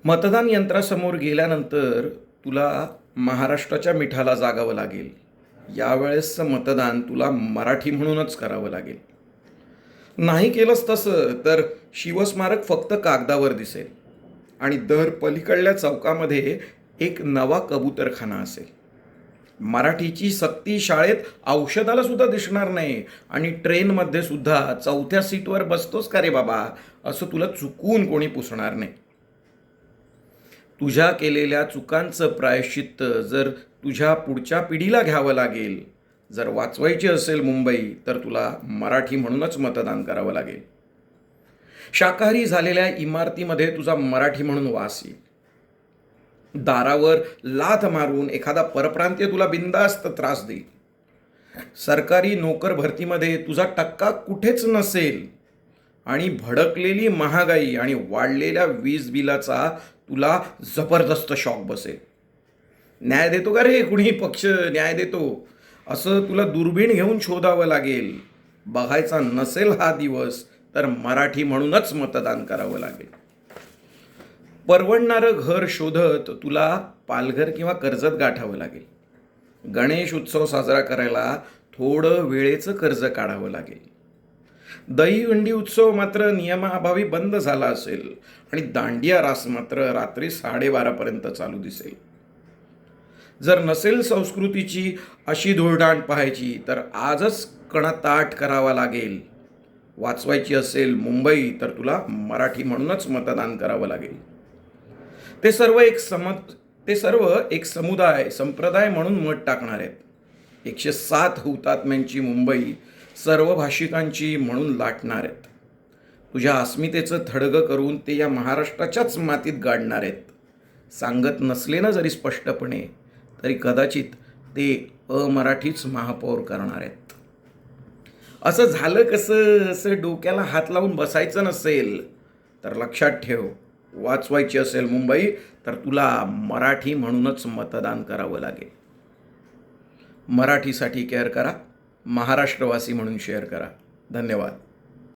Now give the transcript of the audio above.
मतदान यंत्रासमोर गेल्यानंतर तुला महाराष्ट्राच्या मिठाला जागावं लागेल. यावेळेसचं मतदान तुला मराठी म्हणूनच करावं लागेल. नाही केलंस तसं तर शिवस्मारक फक्त कागदावर दिसेल आणि दर पलीकडल्या चौकामध्ये एक नवा कबूतरखाना असेल. मराठीची सक्ती शाळेत औषधाला सुद्धा दिसणार नाही आणि ट्रेनमध्ये सुद्धा चौथ्या सीटवर बसतोस का रे बाबा असं तुला चुकून कोणी पुसणार नाही. तुझ्या केलेल्या चुकांचं प्रायश्चित्त जर तुझ्या पुढच्या पिढीला घ्यावं लागेल, जर वाचवायची असेल मुंबई, तर तुला मराठी म्हणूनच मतदान करावं लागेल. शाकाहारी झालेल्या इमारतीमध्ये तुझा मराठी म्हणून वास येईल. दारावर लाथ मारून एखादा परप्रांतीय तुला बिनधास्त त्रास देईल. सरकारी नोकर भरतीमध्ये तुझा टक्का कुठेच नसेल आणि भडकलेली महागाई आणि वाढलेल्या वीज बिलाचा तुला जबरदस्त शॉक बसेल. न्याय देतो का रे कुणी पक्ष न्याय देतो असं तुला दुर्बीण घेऊन शोधावं लागेल. बघायचा नसेल हा दिवस तर मराठी म्हणूनच मतदान करावं लागेल. परवडणारं घर शोधत तुला पालघर किंवा कर्जत गाठावं लागेल. गणेश उत्सव साजरा करायला थोडं वेळेचं कर्ज काढावं लागेल. दहीहंडी उत्सव मात्र नियमाअभावी बंद झाला असेल आणि दांडिया रास मात्र रात्री 12:30पर्यंत चालू दिसेल. जर नसेल संस्कृतीची अशी धुळदाण पाहायची तर आजच कणा ताठ करावा लागेल. वाचवायची असेल मुंबई तर तुला मराठी म्हणूनच मतदान करावं लागेल. ते सर्व एक समुदाय संप्रदाय म्हणून मत टाकणार आहेत. 107 हुतात्म्यांची मुंबई सर्व भाषिकांची म्हणून लाटणार आहेत. तुझ्या अस्मितेचं थडगं करून ते या महाराष्ट्राच्याच मातीत गाडणार आहेत. सांगत नसले ना जरी स्पष्टपणे तरी कदाचित ते अमराठीच महापौर करणार आहेत. असं झालं कसं असं डोक्याला हात लावून बसायचं नसेल तर लक्षात ठेव, वाचवायची असेल मुंबई तर तुला मराठी म्हणूनच मतदान करावं लागेल. मराठीसाठी केअर करा, महाराष्ट्रवासी म्हणून शेअर करा. धन्यवाद.